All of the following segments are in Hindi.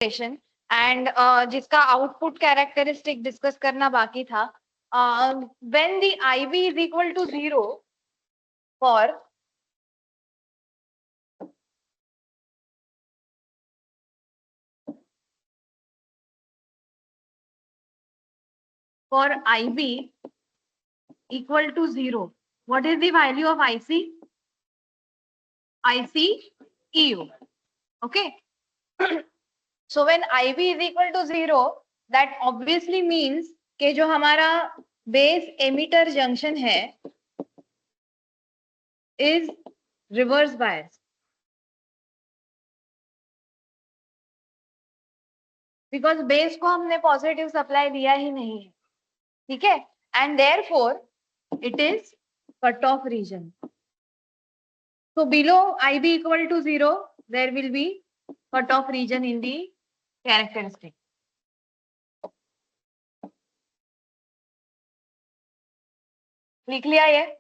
एंड जिसका आउटपुट कैरेक्टरिस्टिक डिस्कस करना बाकी था. When the IV is equal to 0 for IB equal to 0, what is the value of IC? EU. Okay. So when IB is equal to 0, that obviously means कि जो हमारा बेस एमिटर जंक्शन है is reverse bias, because base को हमने पॉजिटिव सप्लाई दिया ही नहीं है. ठीक है. And therefore it is cut off region. So below IB equal to 0, there will be cut off region in the characteristic. लिख लिया ये.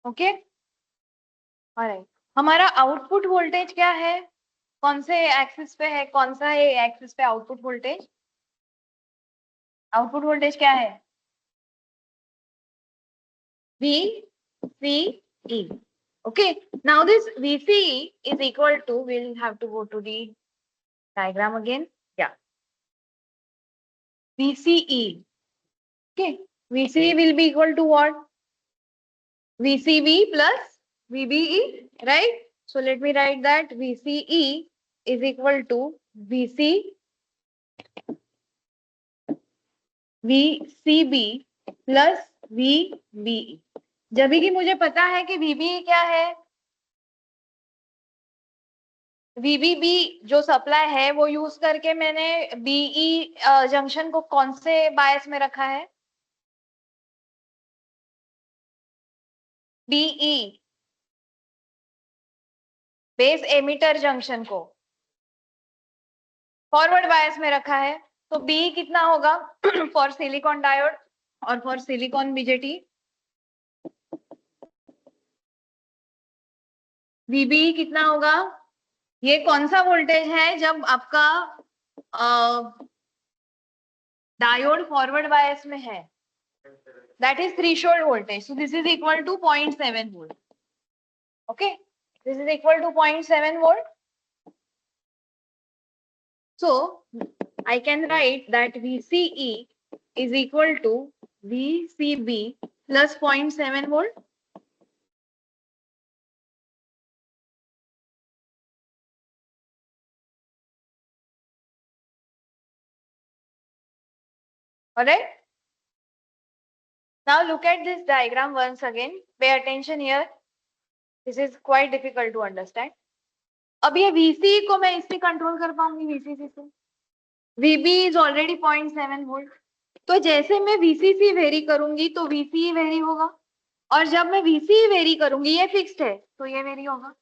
ओके. ऑलराइट. हमारा आउटपुट वोल्टेज क्या है? कौन से एक्सिस पे है? कौन सा है एक्सिस पे आउटपुट वोल्टेज? आउटपुट वोल्टेज क्या है? VCE. Okay. Now this VCE is equal to, we'll have to go to the diagram again. Yeah. VCE. Okay. VCE will be equal to what? VCB plus VBE, right? So let me write that VCE is equal to VCB plus VBE. जब भी मुझे पता है कि VBE क्या है, VBB जो सप्लाई है वो यूज करके मैंने BE जंक्शन को कौन से बायस में रखा है? BE बेस एमिटर जंक्शन को फॉरवर्ड बायस में रखा है. तो BE कितना होगा फॉर सिलिकॉन डायोड और फॉर सिलिकॉन बीजेटी? VBE कितना होगा? ये कौन सा वोल्टेज है जब आपका डायोड फॉरवर्ड बायस में है? That is threshold voltage. So this is equal to 0.7 volt. Okay, this is equal to 0.7 volt. So I can write that VCE is equal to VCB plus 0.7 volt. Alright. Now look at this diagram once again. Pay attention here. This is quite difficult to understand. अब ये VCE को मैं इससे कंट्रोल कर पाऊंगी VCC से? VB is already 0.7 volt. तो जैसे मैं VCC वेरी करूंगी तो VCE वेरी होगा, और जब मैं VCE वेरी करूंगी, ये फिक्स्ड है तो ये वेरी होगा।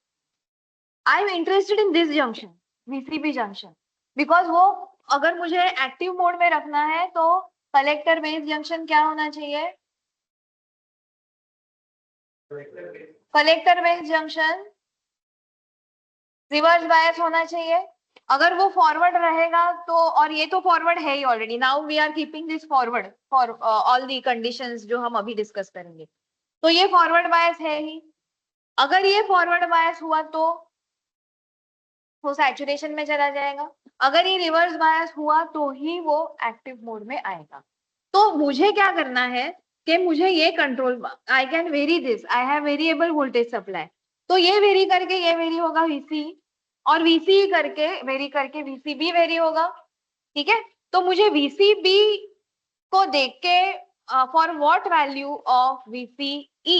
I am interested in this junction, VCB junction, because वो अगर मुझे एक्टिव मोड में रखना है तो कलेक्टर बेस जंक्शन क्या होना चाहिए? Collector base junction reverse bias होना चाहिए। अगर वो फॉरवर्ड रहेगा तो, और ये तो फॉरवर्ड है ही already, now we are keeping this forward for all the conditions जो हम अभी डिस्कस करेंगे, तो ये फॉरवर्ड बायस है ही। अगर ये फॉरवर्ड बायस हुआ तो वो सैचुरेशन में चला जाएगा, अगर ये रिवर्स बायस हुआ तो ही वो एक्टिव मोड में आएगा। तो मुझे क्या करना है कि मुझे ये control, I can very this, I have variable voltage supply, तो ये वेरी करके ये वेरी होगा VC, और VC करके VCB वेरी होगा। ठीक है, तो मुझे VCB को देख के for what value of VCE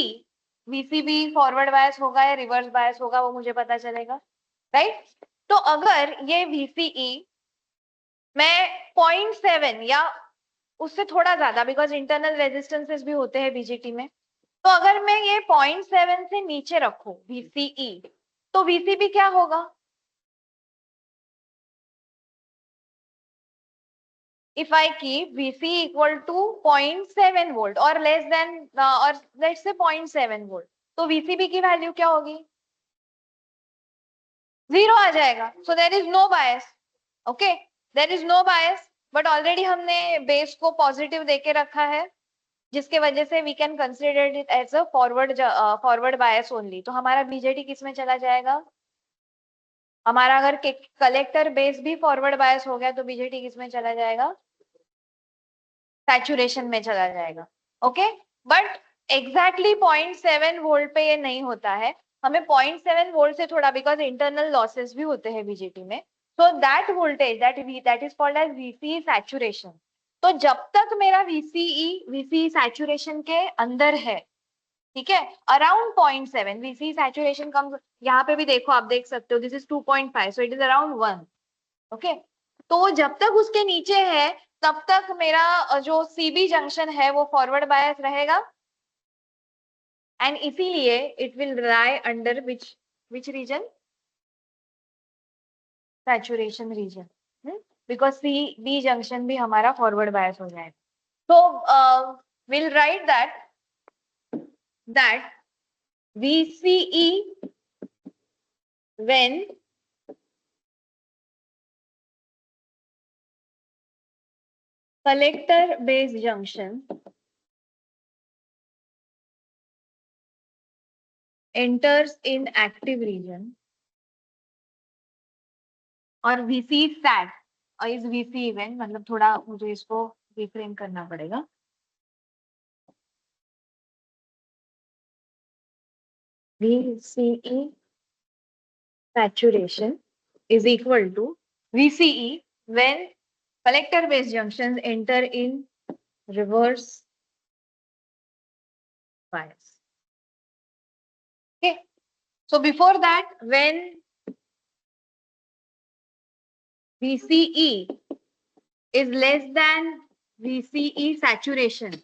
VCB forward bias होगा या रिवर्स बायस होगा वो मुझे पता चलेगा, राइट? तो अगर ये VCE मैं 0.7 या उससे थोड़ा ज्यादा, बिकॉज इंटरनल रेजिस्टेंसेस भी होते हैं बीजेटी में, तो अगर मैं ये 0.7 से नीचे रखूं VCE, तो VCB क्या होगा? If I keep VC equal to 0.7 volt or less than or let's say 0.7 volt, तो VCB की वैल्यू क्या होगी? 0 आ जाएगा। So there is no bias. Okay, there is no bias, but already हमने बेस को पॉजिटिव देके रखा है, जिसके वजह से we can consider it as a forward bias only. तो हमारा बीजेटी किस में चला जाएगा? हमारा अगर कलेक्टर बेस भी फॉरवर्ड बायस हो गया तो बीजेटी किस में चला जाएगा? सैचुरेशन में चला जाएगा। ओके, बट एग्जैक्टली 0.7 वोल्ट पे ये नहीं होता है, हमें 0.7 वोल्ट से थोड़ा, बिकॉज इंटरनल लॉसेस भी होते हैं बीजेटी में, so that voltage that is called as VCE saturation. तो जब तक मेरा VCE सैचुरेशन के अंदर है, ठीक है, अराउंड 0.7 VCE सैचुरेशन कम, यहाँ पे भी देखो, आप देख सकते हो, this is 2.5, so it is around 1। Okay, तो जब तक उसके नीचे है तब तक मेरा जो CB जंक्शन है वो फॉरवर्ड बायस रहेगा, एंड इसीलिए it will lie under which region? Saturation region, because CB junction भी हमारा फॉरवर्ड बायस हो जाएगा। तो will write that VCE when collector base junction enters in active region, और VC sat is VC event, मतलब थोड़ा मुझे इसको रिफ्रेम करना पड़ेगा। VCE saturation is equal to VCE when collector base junctions enter in reverse bias. Okay, so before that, when VCE is less than VCE saturation,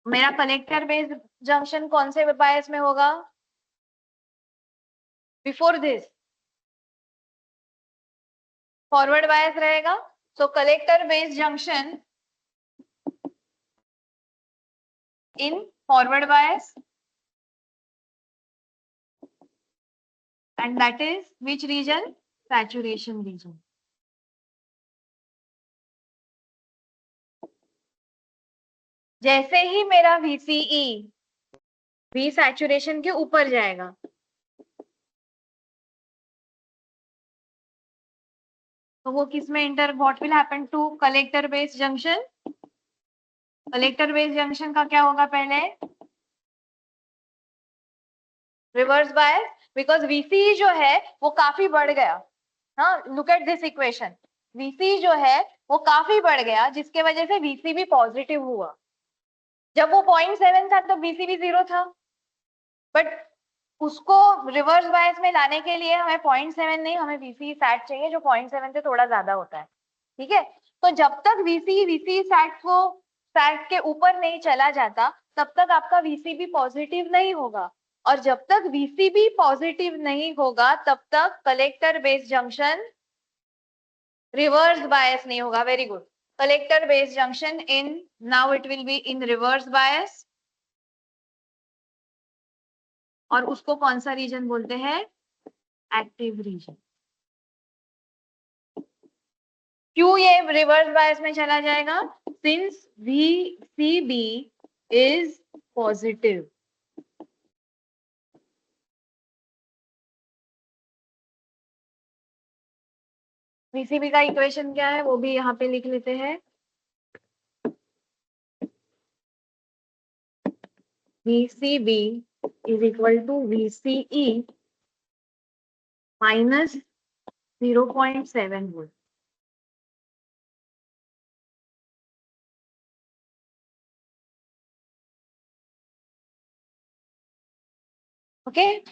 मेरा कलेक्टर बेस जंक्शन कौन से बायस में होगा? बिफोर दिस फॉरवर्ड बायस रहेगा। So collector base junction in forward bias, and that is which region? Saturation region. जैसे ही मेरा VCE V saturation के ऊपर जाएगा, तो वो किस में enter, what will happen to collector base junction? Collector base junction का क्या होगा पहले? रिवर्स बायस, बिकॉज VCE जो है वो काफी बढ़ गया। हाँ, look at this equation, VCE जो है वो काफी बढ़ गया, जिसके वजह से VC भी पॉजिटिव हुआ। जब वो 0.7 था तो VC भी 0 था, बट उसको रिवर्स बायस में लाने के लिए हमें 0.7 नहीं, हमें VCE सैट चाहिए जो 0.7 से थोड़ा ज्यादा होता है। ठीक है, तो जब तक वीसी सैट के ऊपर नहीं चला जाता तब तक आपका वीसीबी पॉजिटिव नहीं होगा, और जब तक वीसीबी पॉजिटिव नहीं होगा तब तक collector base junction reverse bias नहीं होगा. Very good. Collector base junction in, now it will be in reverse bias, और उसको कौन सा रीजन बोलते हैं? Active region. क्यों ये रिवर्स बायस में चला जाएगा? Since VCB is positive. VCB का इक्वेशन क्या है वो भी यहाँ पे लिख लेते हैं. VCB is equal to VCE minus 0.7 volt. Okay.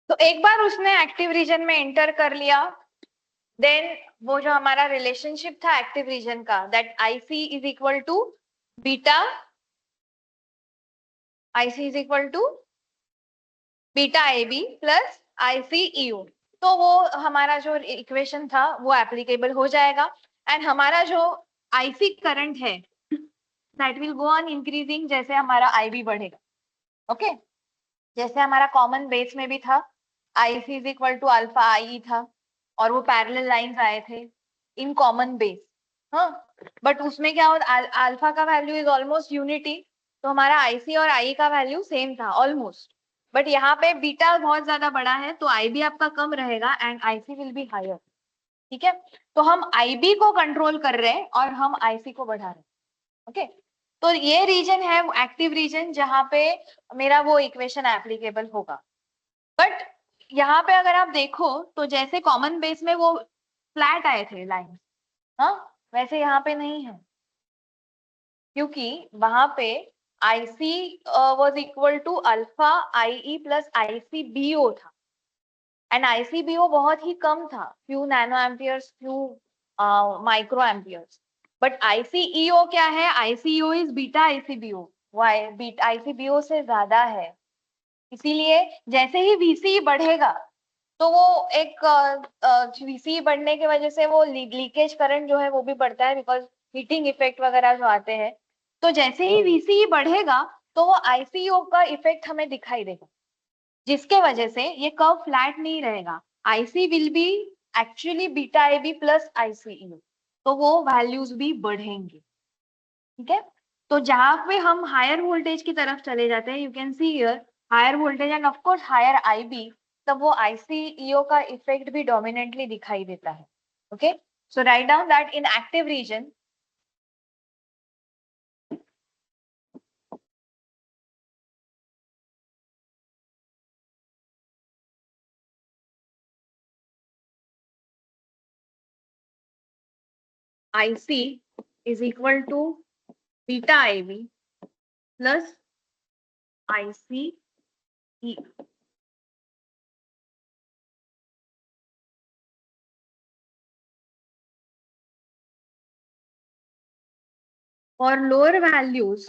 तो एक बार उसने एक्टिव रीजन में एंटर कर लिया, देन वो जो हमारा रिलेशनशिप था एक्टिव रीजन का, that IC is equal to beta, IC is equal to beta A B plus ICEO. तो वो हमारा जो इक्वेशन था वो एप्लीकेबल हो जाएगा, एंड हमारा जो आईसी करंट है that will go on increasing जैसे हमारा IB बढ़ेगा. Okay okay? जैसे हमारा कॉमन बेस में भी था, IC इज इक्वल टू अल्फा IE था, और वो पैरेलल लाइंस आए थे इन कॉमन बेस. हाँ, बट उसमें क्या होता, अल्फा का वैल्यू इज ऑलमोस्ट यूनिटी, तो हमारा IC और IE का वैल्यू सेम था ऑलमोस्ट. बट यहाँ पे बीटा बहुत ज्यादा बड़ा है तो IB आपका कम रहेगा and IC will be higher. ठीक है, तो हम IB को कंट्रोल कर रहे हैं और हम IC को बढ़ा रहे हैं. ओके, तो ये रीजन है एक्टिव रीजन जहां पे मेरा वो इक्वेशन एप्लीकेबल होगा. बट यहाँ पे अगर आप देखो तो जैसे कॉमन बेस में वो फ्लैट आए थे लाइन, हाँ, वैसे यहाँ पे नहीं है, क्योंकि वहां पे IC was equal to alpha IE plus ICBO था, एंड ICBO बहुत ही कम था, few nano amperes, few micro amperes. But ICEO क्या है? ICEO is beta ICBO. Why beta ICBO से ज्यादा है, इसीलिए जैसे ही VC बढ़ेगा तो वो एक VC बढ़ने की वजह से वो लीकेज करंट जो है वो भी बढ़ता है, बिकॉज हीटिंग इफेक्ट वगैरह जो आते हैं. तो जैसे ही VC बढ़ेगा तो वो ICO का इफेक्ट हमें दिखाई देगा, जिसके वजह से ये कर्व फ्लैट नहीं रहेगा. IC will B actually beta AB plus ICEO, तो वो वैल्यूज भी बढ़ेंगे. ठीक है, तो जहां पे हम हायर वोल्टेज की तरफ चले जाते हैं, you can see here higher voltage and of course higher IB, तब वो ICEO का इफेक्ट भी डोमिनेंटली दिखाई देता है. Okay, so write down that in active region IC is equal to beta IB plus ICE. For lower values,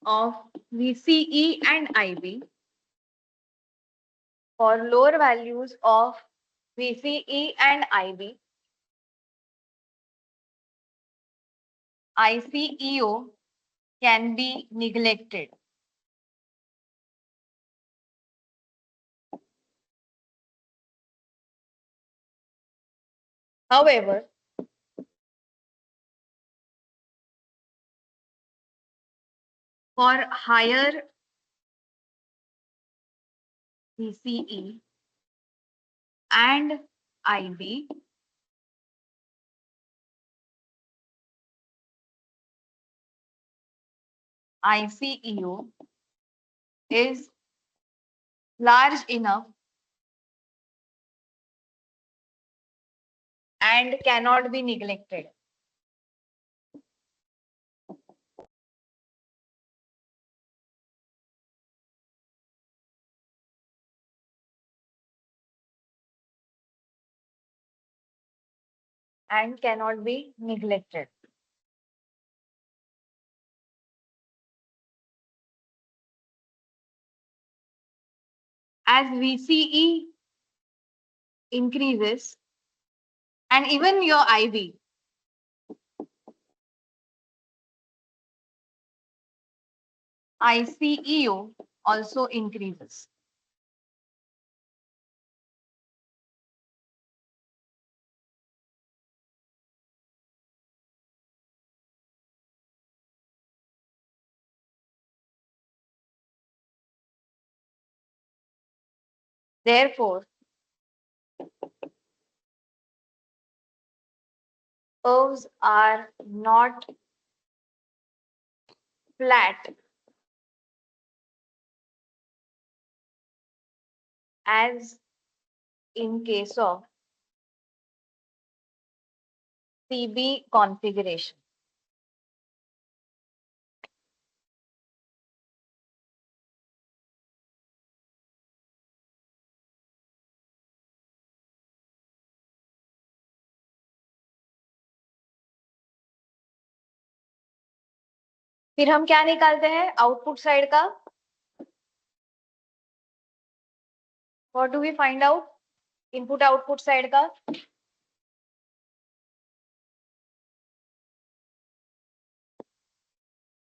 of VCE and IB, for lower values of VCE and IB, ICEO can be neglected. However, for higher VCE and IB, ICEO is large enough and cannot be neglected. And cannot be neglected. As VCE increases, and even your IB, ICEO also increases. Therefore, curves are not flat as in case of CB configuration. फिर हम क्या निकालते हैं आउटपुट साइड का? What do we find out? Input output side का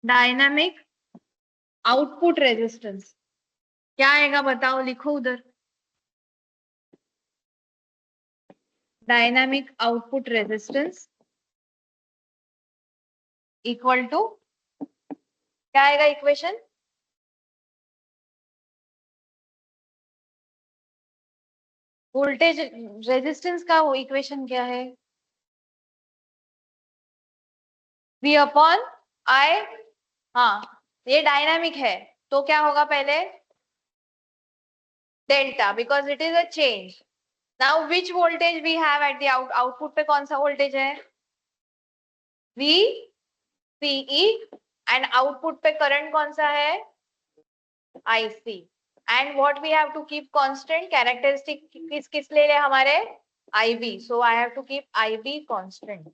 डायनामिक आउटपुट रेजिस्टेंस क्या आएगा बताओ, लिखो उधर. Dynamic output resistance equal to क्या आएगा इक्वेशन? वोल्टेज रेजिस्टेंस का वो इक्वेशन क्या है? V upon I. हाँ, ये डायनामिक है तो क्या होगा पहले? Delta, because it is a change. Now which voltage we have at the output पे कौन सा वोल्टेज है? VCE. एंड आउटपुट पे करंट कौन सा है? IC. And what we have to keep constant? Characteristic किस ले हमारे? IB. So I have to keep IB constant.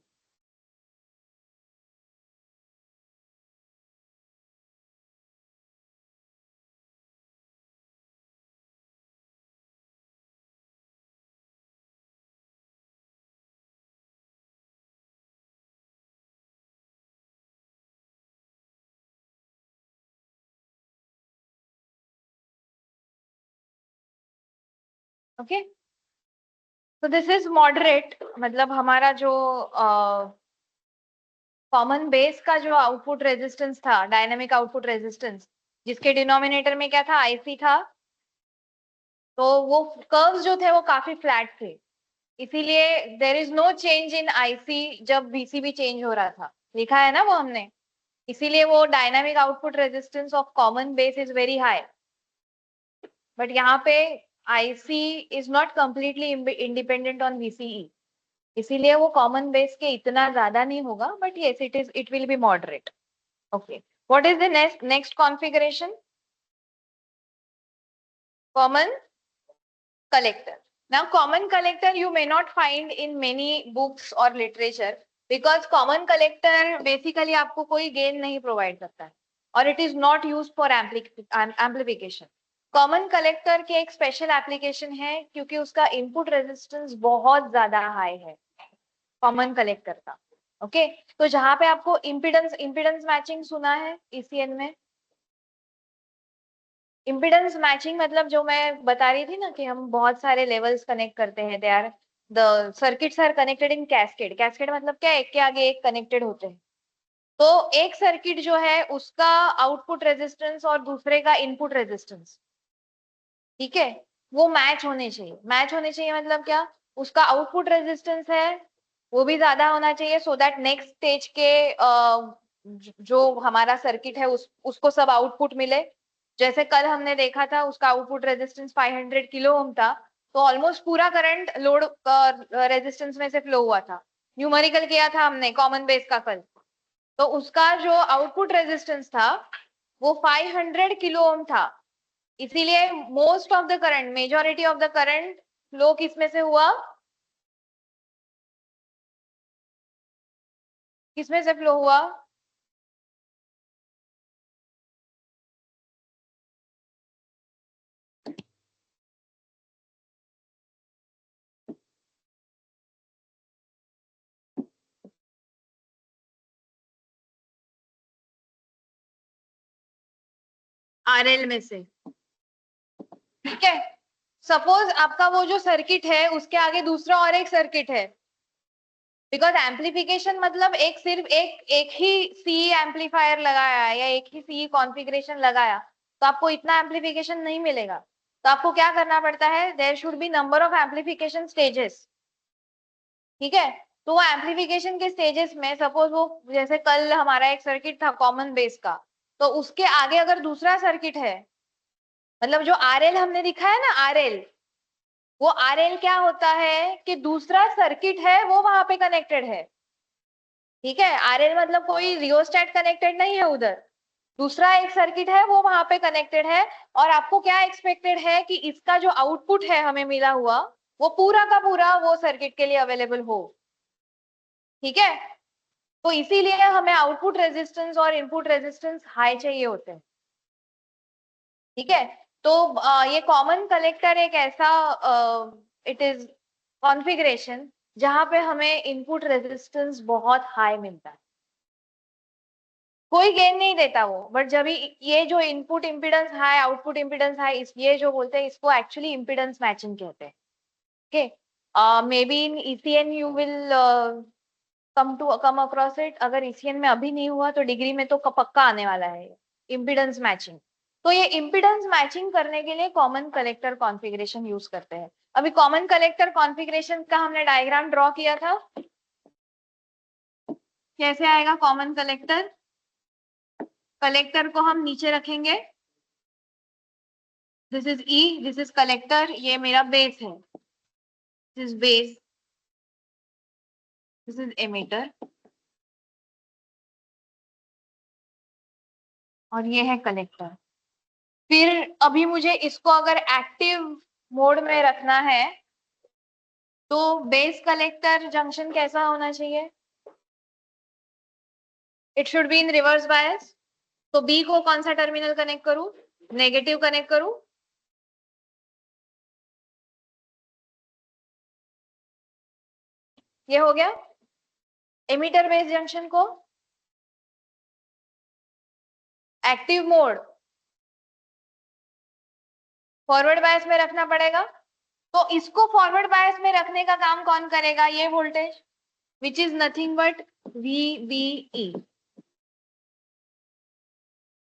Okay, तो दिस इज मॉडरेट. मतलब हमारा जो कॉमन बेस का जो आउटपुट रेजिस्टेंस था, डायनामिक आउटपुट रेजिस्टेंस, जिसके डिनोमिनेटर में क्या था? IC था. तो वो कर्व्स जो थे वो काफी फ्लैट थे, इसीलिए there is no change in IC जब VC भी चेंज हो रहा था. लिखा है ना वो हमने. इसीलिए वो dynamic output resistance of common base is very high. But यहाँ पे IC is not completely independent on VCE, इसीलिए वो कॉमन बेस के इतना ज्यादा नहीं होगा. But yes, it will be moderate. Okay, what is the next configuration? Common collector. Now, common collector you may not find in many books or literature because common collector basically आपको कोई gain नहीं provide करता है और it is not used for amplification. Common collector की एक special application है क्योंकि उसका input resistance बहुत ज्यादा high है common collector का. ओके, तो जहां पे आपको impedance matching सुना है ECN में. इम्पीडेंस मैचिंग मतलब जो मैं बता रही थी ना कि हम बहुत सारे लेवल्स कनेक्ट करते हैं. They are the circuits are connected in cascade. Cascade मतलब क्या? एक के आगे एक कनेक्टेड होते हैं. तो एक सर्किट जो है उसका आउटपुट रेजिस्टेंस और दूसरे का इनपुट रेजिस्टेंस, ठीक है, वो मैच होने चाहिए। मैच होने चाहिए मतलब क्या, उसका आउटपुट रेजिस्टेंस है वो भी ज्यादा होना चाहिए, सो दैट नेक्स्ट स्टेज के जो हमारा सर्किट है उसको सब आउटपुट मिले। जैसे कल हमने देखा था उसका आउटपुट रेजिस्टेंस 500 किलो ओम था, तो ऑलमोस्ट पूरा करंट लोड रेजिस्टेंस में से फ्लो हुआ था। न्यूमेरिकल किया था हमने कॉमन बेस का कल, तो उसका जो आउटपुट रेजिस्टेंस था वो 500 किलो ओम था। इसीलिए most of the current, majority of the current flow किस में से हुआ, किसमें से फ्लो हुआ, आरएल में से, ठीक है। सपोज आपका वो जो सर्किट है उसके आगे दूसरा और एक सर्किट है, बिकॉज एम्पलीफिकेशन मतलब एक सिर्फ एक ही सी एम्पलीफायर लगाया है या एक ही सी कॉन्फ़िगरेशन लगाया तो आपको इतना एम्पलीफिकेशन नहीं मिलेगा। तो आपको क्या करना पड़ता है, there should be number of amplification stages, ठीक है। तो वो एम्पलीफिकेशन के स्टेजेस में सपोज वो जैसे कल हमारा एक सर्किट था कॉमन बेस का, तो उसके आगे अगर दूसरा सर्किट है, मतलब जो आरएल हमने दिखा है ना आरएल, वो आरएल क्या होता है कि दूसरा सर्किट है वो वहां पे कनेक्टेड है, ठीक है। आरएल मतलब कोई रियोस्टेट कनेक्टेड नहीं है उधर, दूसरा एक सर्किट है वो वहां पे कनेक्टेड है। और आपको क्या एक्सपेक्टेड है कि इसका जो आउटपुट है हमें मिला हुआ वो पूरा का पूरा वो सर्किट के लिए अवेलेबल हो, ठीक है। तो इसीलिए हमें आउटपुट रेजिस्टेंस और इनपुट रेजिस्टेंस हाई चाहिए होते हैं, ठीक है। तो ये कॉमन कलेक्टर एक ऐसा इट इज कॉन्फ़िगरेशन जहां पे हमें इनपुट रेजिस्टेंस बहुत हाई मिलता है, कोई गेन नहीं देता वो, बट जब ये जो input impedance high output impedance high, ये जो बोलते हैं इसको एक्चुअली इम्पीडेंस मैचिंग कहते हैं, okay. May be in ECN you will come across it, अगर ईसीएन में अभी नहीं हुआ तो डिग्री में तो पक्का आने वाला है इम्पीडेंस मैचिंग। तो ये इम्पीडेंस मैचिंग करने के लिए कॉमन कलेक्टर कॉन्फ़िगरेशन यूज करते हैं। अभी कॉमन कलेक्टर कॉन्फ़िगरेशन का हमने डायग्राम ड्रॉ किया था, कैसे आएगा कॉमन कलेक्टर, कलेक्टर को हम नीचे रखेंगे, this is E, this is collector, ये मेरा बेस है, this is base, this is emitter, और ये है कलेक्टर। फिर अभी मुझे इसको अगर एक्टिव मोड में रखना है तो बेस कलेक्टर जंक्शन कैसा होना चाहिए, it should be in reverse bias. तो बी को कौन सा टर्मिनल कनेक्ट करूं, नेगेटिव कनेक्ट करूं, ये हो गया। एमीटर बेस जंक्शन को एक्टिव मोड फॉरवर्ड बायस में रखना पड़ेगा। तो इसको फॉरवर्ड बायस में रखने का काम कौन करेगा, ये voltage which is nothing but VBE,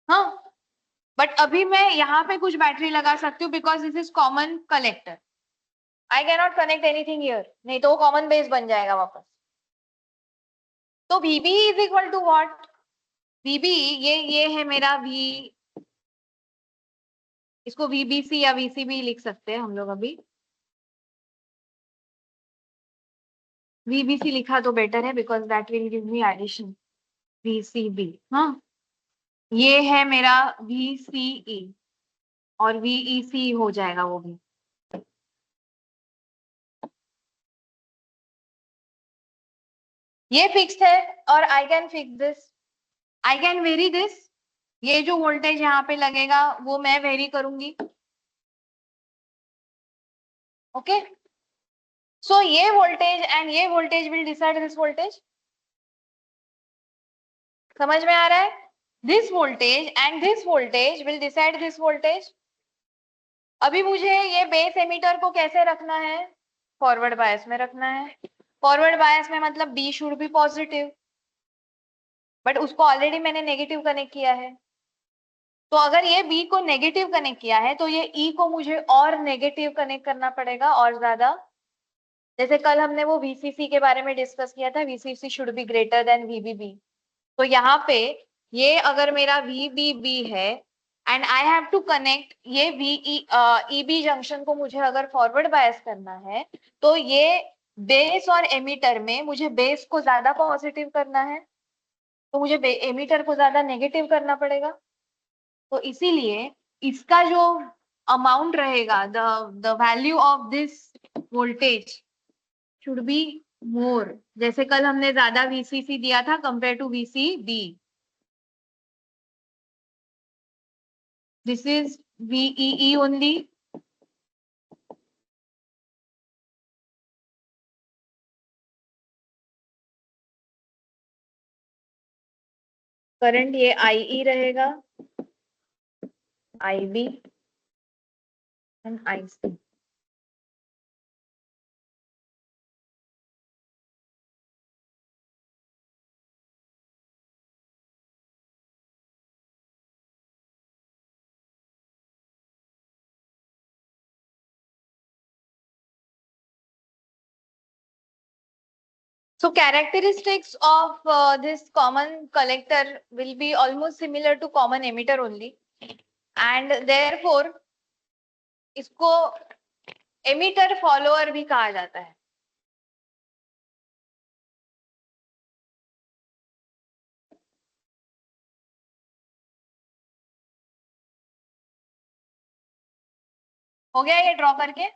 हाँ। बट अभी मैं यहाँ पे कुछ बैटरी लगा सकती हूँ because this is common collector, I can not connect anything here, नहीं तो वो कॉमन बेस बन जाएगा वापस। तो VB is equal to what, VB ये है मेरा V, इसको VBC या VCB लिख सकते हैं हम लोग अभी, VBC लिखा तो बेटर है because that will give me addition, VCB, हाँ। ये है मेरा VCE और VEC हो जाएगा वो भी, ये फिक्स्ड है। और I can fix this, I can very this, ये जो वोल्टेज यहाँ पे लगेगा वो मैं वेरी करूंगी, ओके। सो ये वोल्टेज एंड ये voltage will decide this voltage, समझ में आ रहा है, this voltage and this voltage will decide this voltage. अभी मुझे ये बेस एमीटर को कैसे रखना है, फॉरवर्ड बायस में रखना है। फॉरवर्ड बायस में मतलब B should be positive, but उसको ऑलरेडी मैंने नेगेटिव कनेक्ट किया है। तो अगर ये बी को नेगेटिव कनेक्ट किया है तो ये ई को मुझे और नेगेटिव कनेक्ट करना पड़ेगा और ज्यादा। जैसे कल हमने वो वीसीसी के बारे में डिस्कस किया था, VCC should be greater than VBB. तो यहाँ पे ये अगर मेरा वीबीबी है and I have to connect ये वीई ईबी जंक्शन को, मुझे अगर फॉरवर्ड बायस करना है तो ये बेस और एमीटर में मुझे बेस को ज्यादा पॉजिटिव करना है, तो मुझे एमीटर को ज्यादा नेगेटिव करना पड़ेगा। तो इसीलिए इसका जो अमाउंट रहेगा, the value of this voltage should be more. जैसे कल हमने ज्यादा वीसीसी दिया था compare to VCB. This is VEE only. Current ये आईई रहेगा, IB and IC. So characteristics of this common collector will be almost similar to common emitter only, and therefore इसको emitter follower भी कहा जाता है। हो गया ये ड्रॉ करके?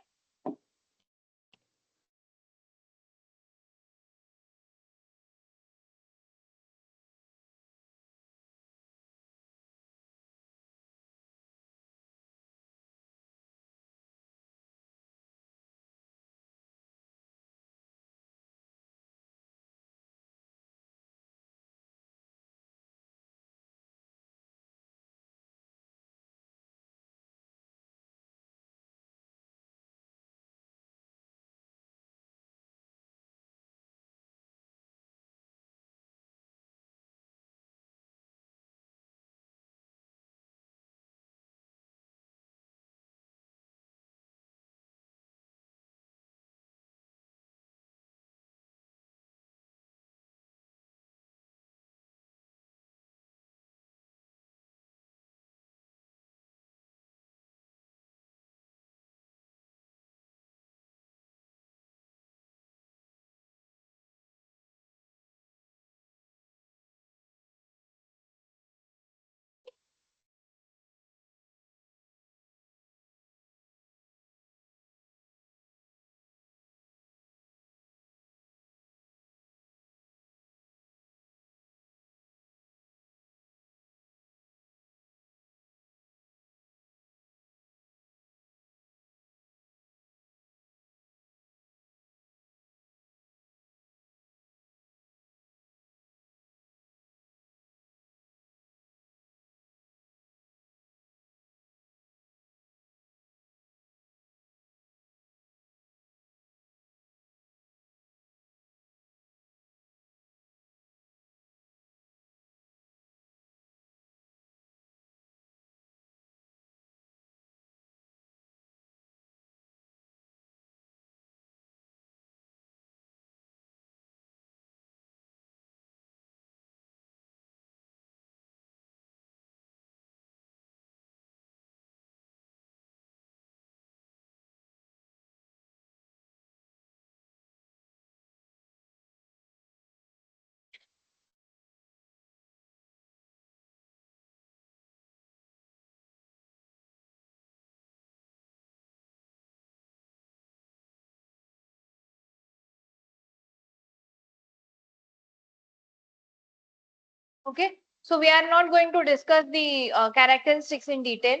Okay, so we are not going to discuss the characteristics in detail.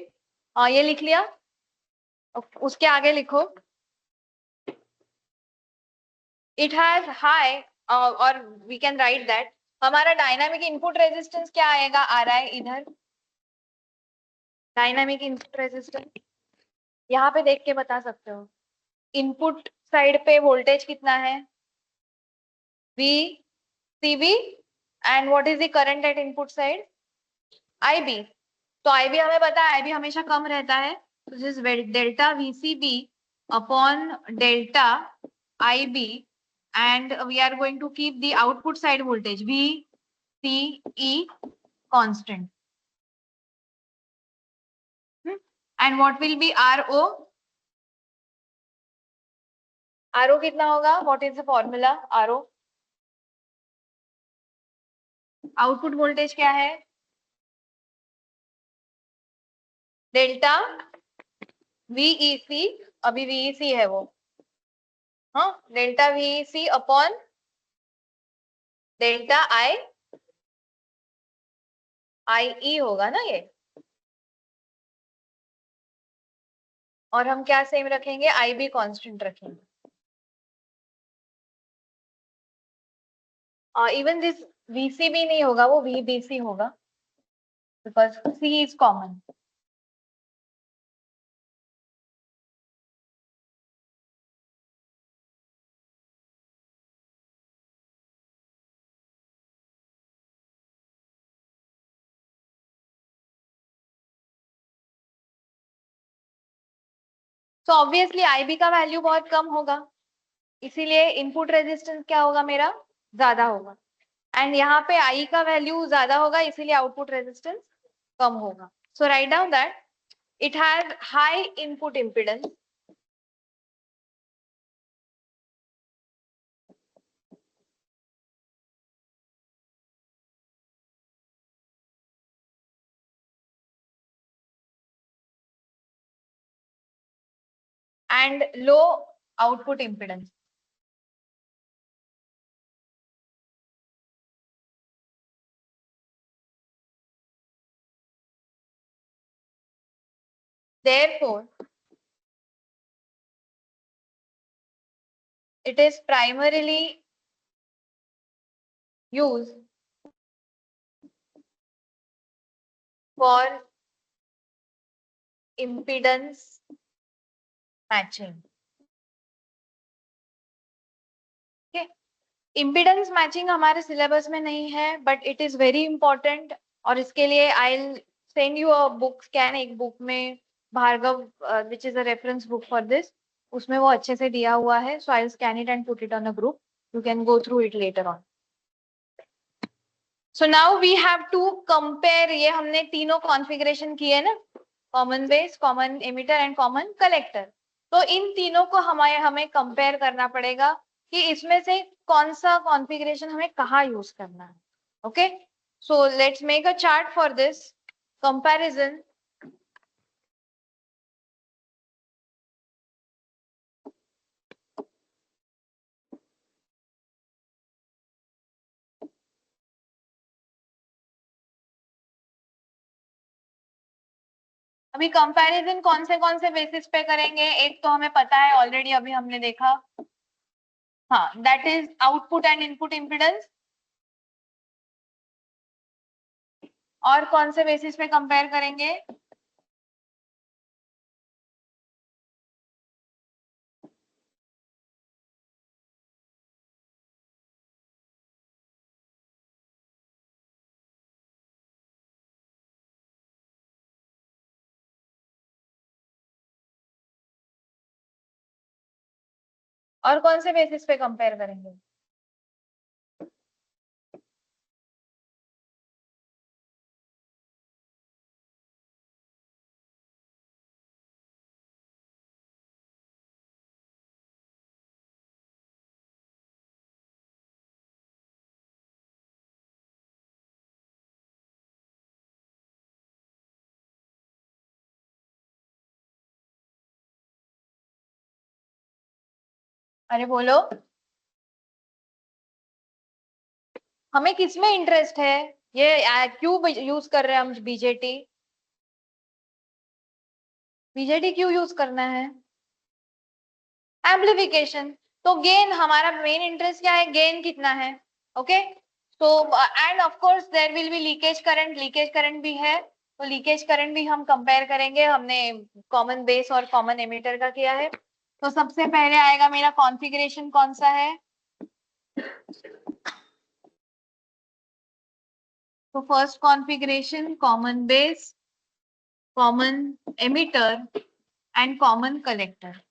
ये लिख लिया, उसके आगे लिखो it has high or we can write that हमारा डायनामिक इनपुट रेजिस्टेंस क्या आएगा, आ रहा है इधर डायनामिक इनपुट रेजिस्टेंस। यहाँ पे देख के बता सकते हो इनपुट साइड पे वोल्टेज कितना है, V C B and what is the current at input side? IB. तो IB हमें पता है IB हमेशा कम रहता है, तो this delta VCB upon delta IB, and we are going to keep the output side voltage VCE constant. And what will be RO? RO कितना होगा? What is the formula? RO output voltage क्या है? डेल्टा VEC, अभी VEC है वो, हाँ, delta VEC upon delta IE होगा ना ये, और हम क्या सेम रखेंगे? IB कांस्टेंट रखेंगे. इवन दिस VCB नहीं होगा, वो VBC होगा, बिकॉज C इज कॉमन. तो ऑब्वियसली IB का वैल्यू बहुत कम होगा, इसीलिए इनपुट रेजिस्टेंस क्या होगा मेरा? ज्यादा होगा. एंड यहाँ पे I का वैल्यू ज्यादा होगा, इसीलिए आउटपुट रेजिस्टेंस कम होगा. So write down that it has high input impedance and low output impedance. Therefore, it is primarily used for impedance matching. Okay, impedance matching हमारे सिलेबस में नहीं है, but it is very important. और इसके लिए I'll send you a book scan, एक बुक में Bhargava which is a reference book for this, उसमें वो अच्छे से दिया हुआ है. So I'll scan it and put it on a group. You can go through it later on. So now we have to compare, ये हमने तीनों कॉन्फ़िगरेशन किए ना, common base, common emitter and common collector. तो इन तीनों को हमें कंपेयर करना पड़ेगा कि इसमें से कौन सा कॉन्फ़िगरेशन हमें कहाँ यूज करना है. Okay, so let's make a chart for this comparison. अभी कंपैरिजन कौन से बेसिस पे करेंगे? एक तो हमें पता है ऑलरेडी, अभी हमने देखा, हाँ, that is output and input impedance. और कौन से बेसिस पे कंपेयर करेंगे? और कौन से बेसिस पे कंपेयर करेंगे? अरे बोलो, हमें किसमें इंटरेस्ट है? ये क्यों यूज कर रहे हैं हम बीजेटी? बीजेटी क्यों यूज करना है? एम्प्लीफिकेशन. तो गेन, हमारा मेन इंटरेस्ट क्या है? गेन कितना है? Okay, so and of course there will be leakage current भी है, तो लीकेज करंट भी हम कंपेयर करेंगे. हमने कॉमन बेस और कॉमन एमिटर का किया है. तो सबसे पहले आएगा मेरा कॉन्फ़िगरेशन कौन सा है? तो first configuration common base, common emitter and common collector.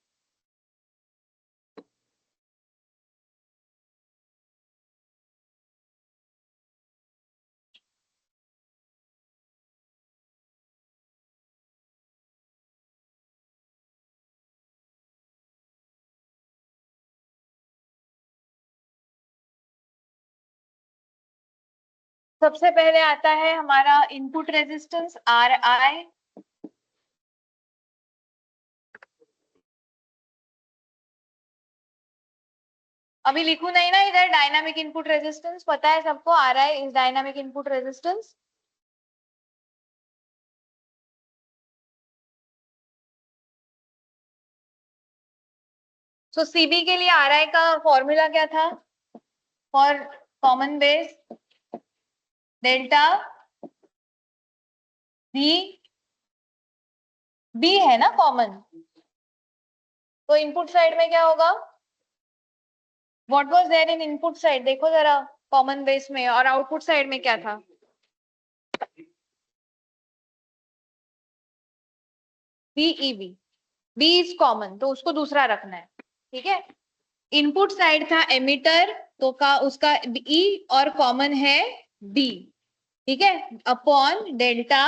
सबसे पहले आता है हमारा इनपुट रेजिस्टेंस आर आई. अभी लिखू नहीं ना इधर, डायनामिक इनपुट रेजिस्टेंस पता है सबको, R I is dynamic input resistance. So CB के लिए आर आई का फॉर्मूला क्या था? For common base delta B, B है ना कॉमन, तो इनपुट साइड में क्या होगा? What was there in input side, देखो जरा कॉमन बेस में, और आउटपुट साइड में क्या था? बीईबी. बी इज कॉमन तो उसको दूसरा रखना है. ठीक है. इनपुट साइड था एमिटर, तो का उसका ई और कॉमन है बी. ठीक है. Upon delta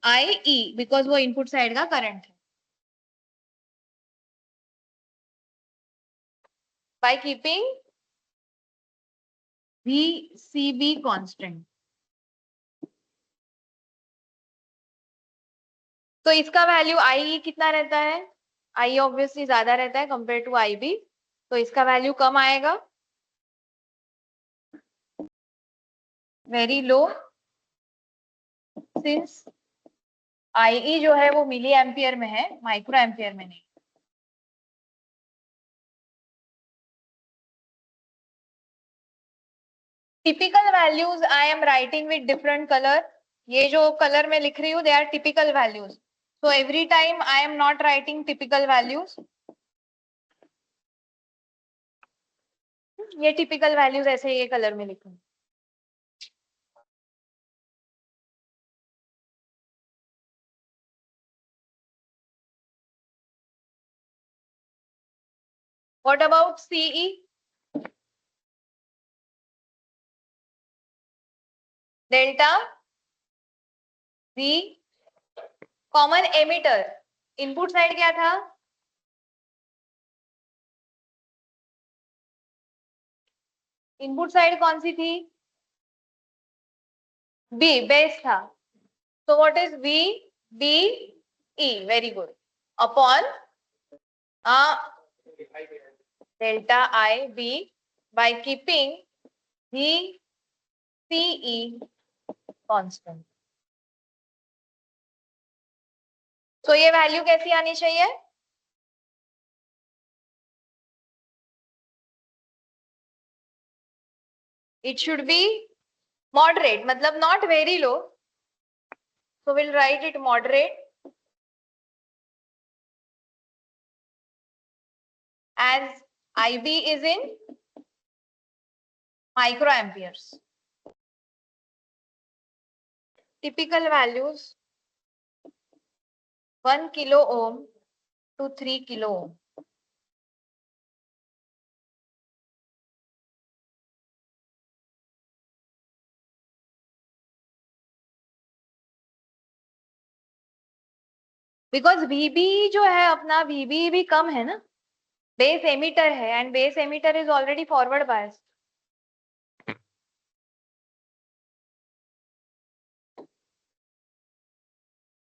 I E, because वो इनपुट साइड का करंट है. By keeping VCB constant. तो इसका वैल्यू आई कितना रहता है? आई ऑब्वियसली ज्यादा रहता है कंपेयर टू आई बी, तो इसका वैल्यू कम आएगा, वेरी लो, सिंस आई जो है वो मिली एम्पियर में है, माइक्रो एम्पियर में नहीं. Typical values I am writing with different colour. ये जो कलर में लिख रही हूँ they are typical values. So every time I am not writing typical values. ये टिपिकल वैल्यूज ऐसे ये कलर में लिखूंगी. What about CE? Delta V common emitter. Input side क्या था? इनपुट साइड कौन सी थी? बी, बेस था. So what is V? B E, very good. Upon delta I B by keeping V C E constant. So ये वैल्यू कैसी आनी चाहिए? It should be moderate, मतलब not very low. So we'll write it moderate as IB is in microamperes. Typical values 1 kilo ohm to 3 kilo ohm. Because VB जो है अपना, VB भी कम है ना, बेस एमिटर है, and base emitter is already forward bias.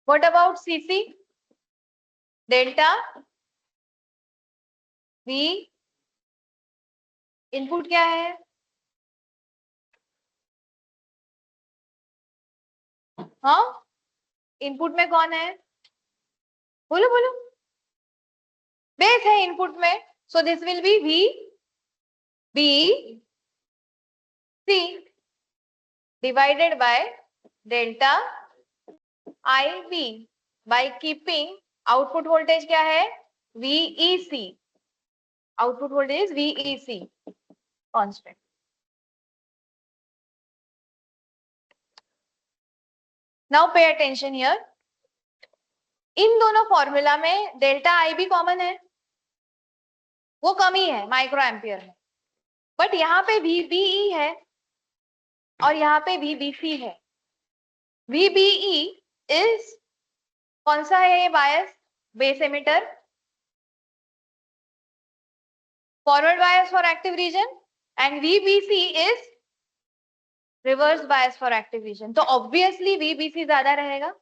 What about CC? Delta V input क्या है? हाँ, इनपुट में कौन है? बोलो बोलो. बेस है इनपुट में, so this will be V B C divided by delta IB by keeping output voltage क्या है? VEC. Output voltage VEC constant. Now pay attention here, इन दोनों फॉर्मूला में डेल्टा आई भी कॉमन है, वो कम ही है माइक्रो एम्पियर में, बट यहाँ पे VBE है और यहाँ पे VBC है। VBE इज कौन सा है ये bias? Base emitter, forward bias for active region, and VBC is reverse bias for active region. तो ऑब्वियसली VBC ज्यादा रहेगा,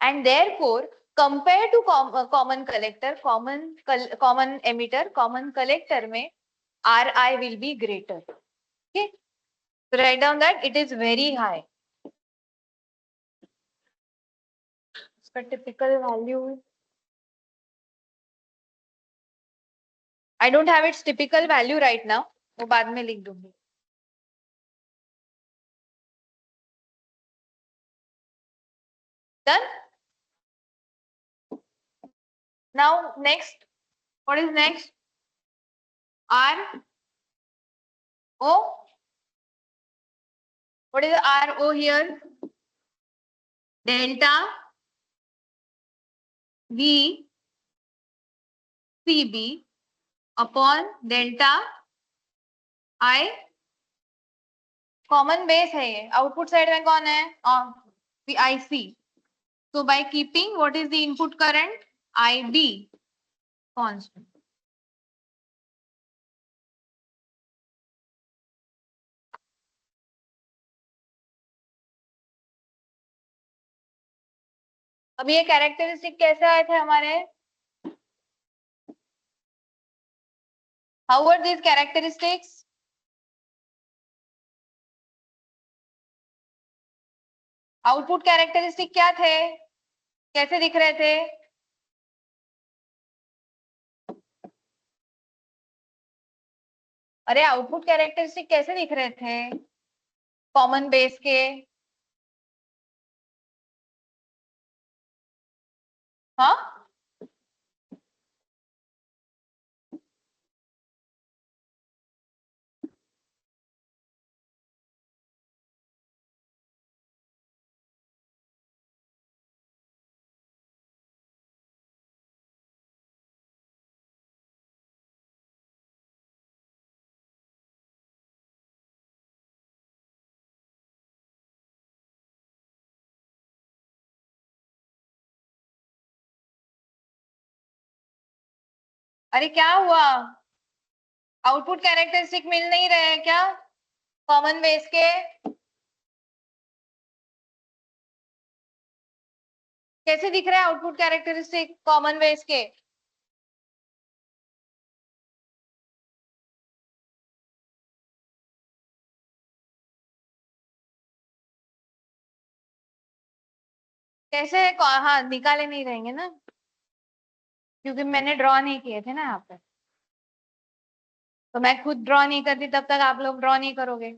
and therefore compare to common collector, common emitter, common collector में RI will be greater. Okay, so write down that it is very high. इसका typical value, I don't have its typical value right now, वो बाद में लिख दूंगी। Done? Now next, what is next? RO. What is the RO here? Delta V CB upon delta I, common base है ये, आउटपुट साइड में कौन है? IC. So by keeping what is the input current? IB constant. अब ये कैरेक्टरिस्टिक कैसे आए थे हमारे? How were these characteristics? Output characteristic क्या थे? कैसे दिख रहे थे? अरे आउटपुट कैरेक्टरिस्टिक कैसे दिख रहे थे कॉमन बेस के? हाँ, अरे क्या हुआ? आउटपुट कैरेक्टरिस्टिक मिल नहीं रहे क्या कॉमन बेस के? कैसे दिख रहा है आउटपुट कैरेक्टरिस्टिक कॉमन बेस के? कैसे? हाँ, निकाले नहीं रहेंगे ना, क्योंकि मैंने ड्रॉ नहीं किए थे ना यहाँ पे, तो मैं खुद ड्रॉ नहीं करती तब तक आप लोग ड्रॉ नहीं करोगे।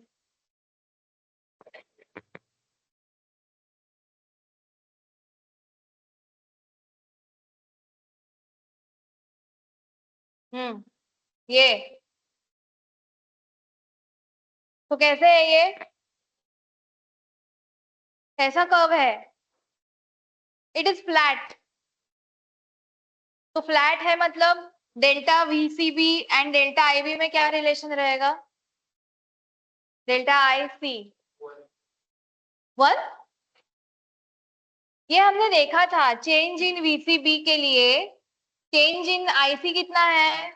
ये तो कैसे है ये? कैसा कर्व है? It is flat. तो फ्लैट है मतलब delta VCB and delta IB में क्या रिलेशन रहेगा? Delta IC 1। ये हमने देखा था, चेंज इन VCB के लिए चेंज इन IC कितना है?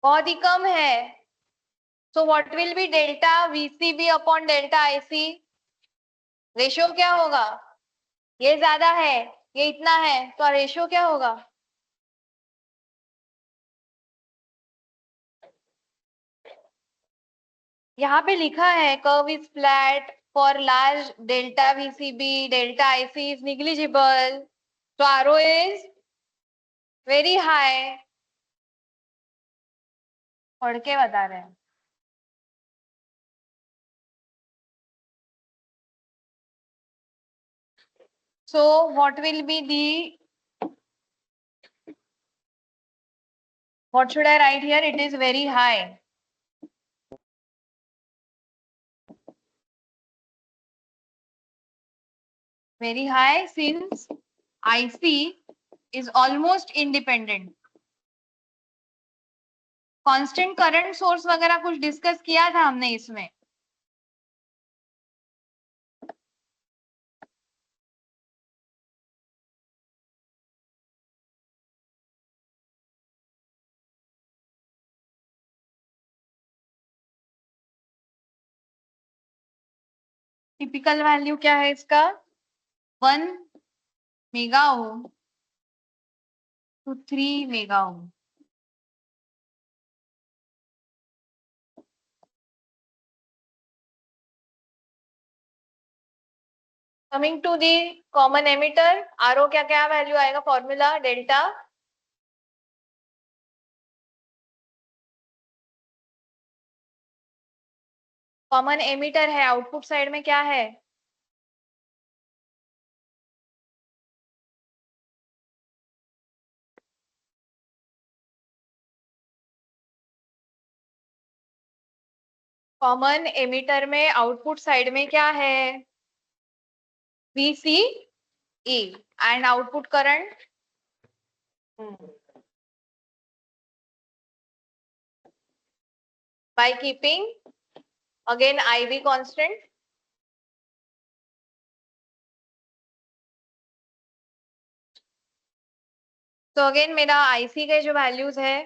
बहुत ही कम है। So what will be delta VCB upon delta IC? Ratio क्या होगा? ये ज्यादा है, ये इतना है, तो रेशियो क्या होगा? यहाँ पे लिखा है curve is flat for large delta VCB, delta IC is negligible, so RO is very high। पढ़ के बता रहे हैं। So what will be the, what should I write here? It is very high. very high since IC is almost independent. Constant current source वगैरह कुछ डिस्कस किया था हमने इसमें. टिपिकल वैल्यू क्या है इसका? 1 mega ohm to 3 mega ohm. Coming to the common emitter, R O क्या क्या वैल्यू आएगा? फॉर्मूला डेल्टा कॉमन एमिटर है, आउटपुट साइड में क्या है? कॉमन एमिटर में आउटपुट साइड में क्या है? VCE and output current by keeping again IB constant. तो अगेन मेरा IC के जो वैल्यूज है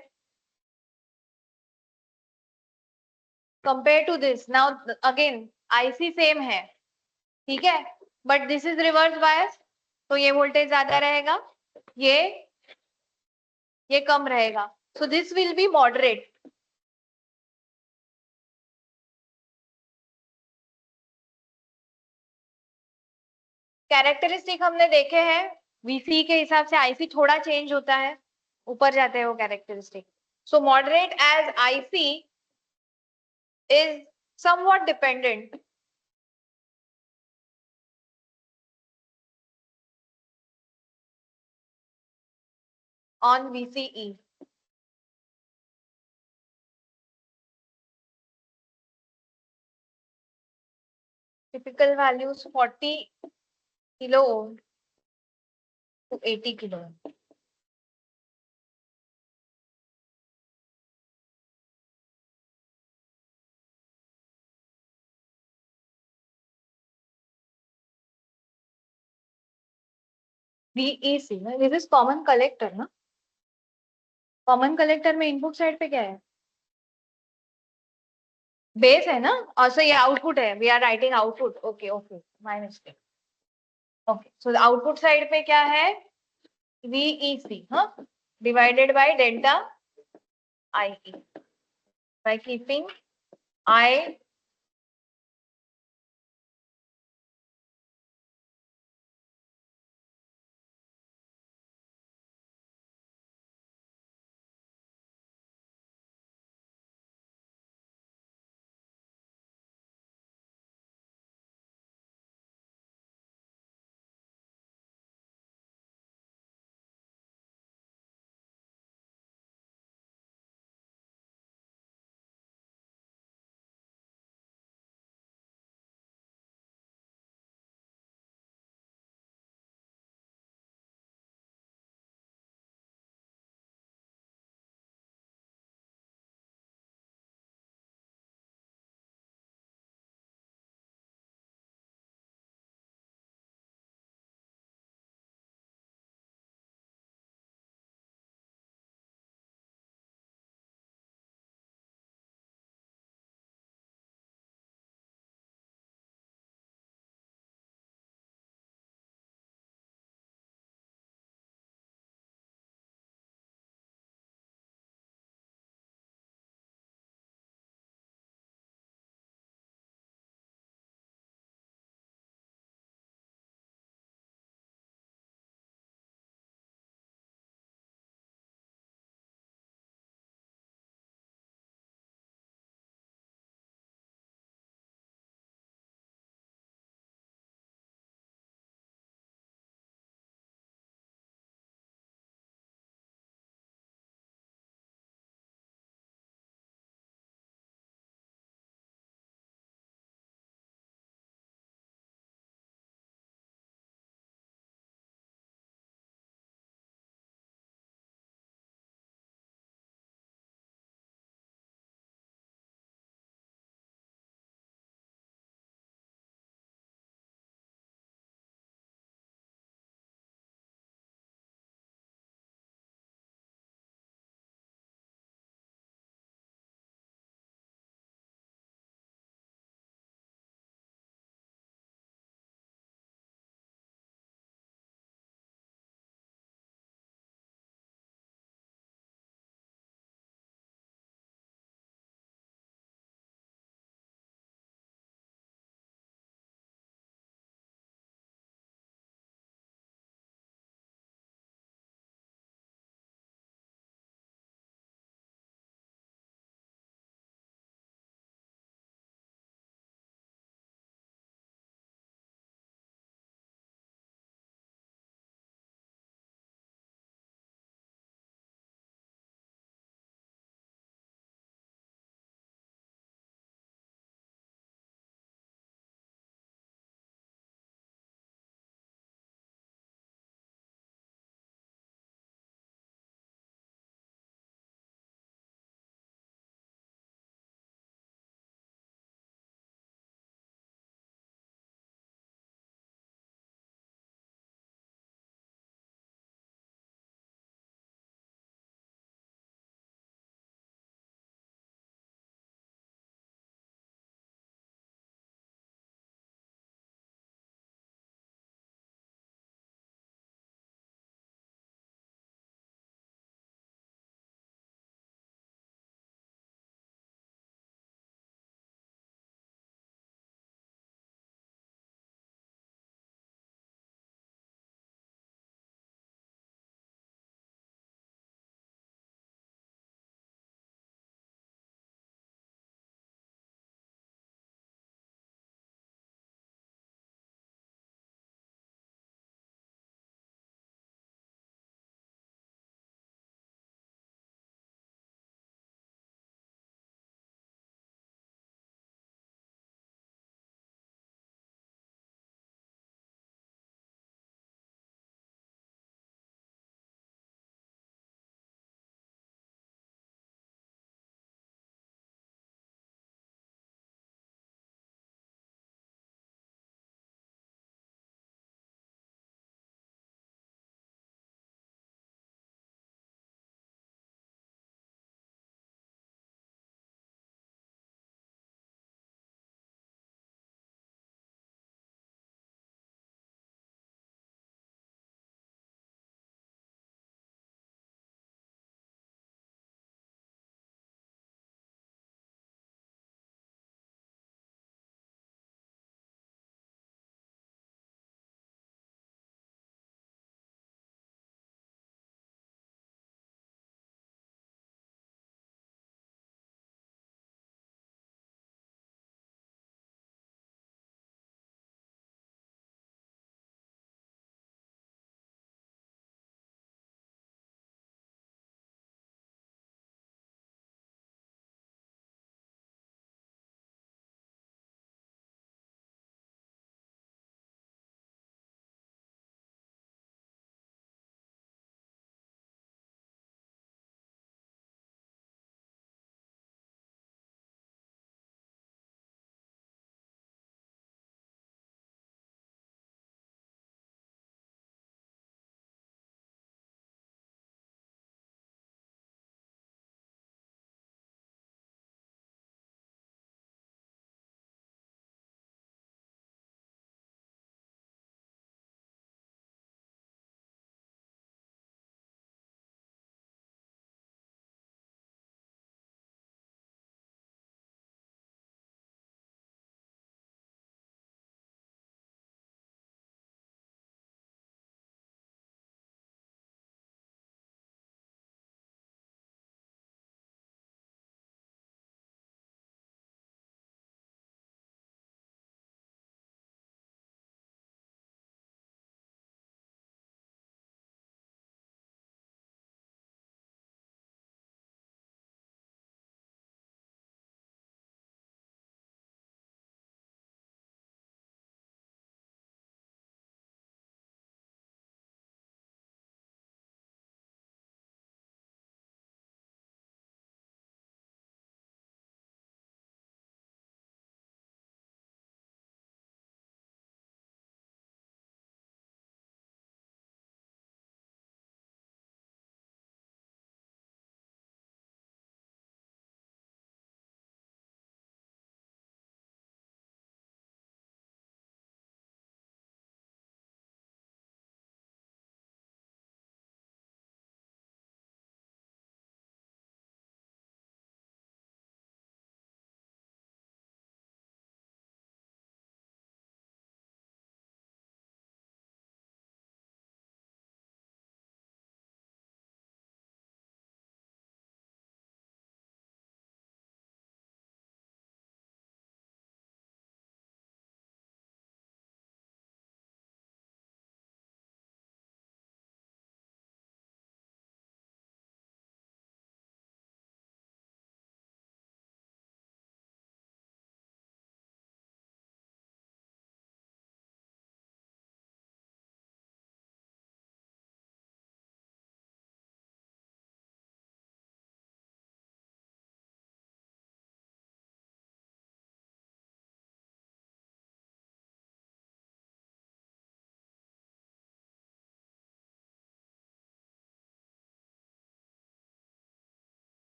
compare to this, now again IC same है, ठीक है, but this is reverse bias, तो ये वोल्टेज ज्यादा रहेगा, ये कम रहेगा. So this will be moderate. Characteristic हमने देखे हैं, VC के हिसाब से IC थोड़ा चेंज होता है, ऊपर जाते हैं वो characteristic. So moderate as IC is somewhat dependent on VCE. Typical values 40 kilo ohm to 80 kilo ohm. VEC, this is common collector ना? कॉमन कलेक्टर में इनपुट साइड पे क्या है? बेस है ना? और ये आउटपुट है, we are writing output. Okay okay, my mistake. Okay, so output side पे क्या है? VEC, हाँ, divided by delta IE by keeping I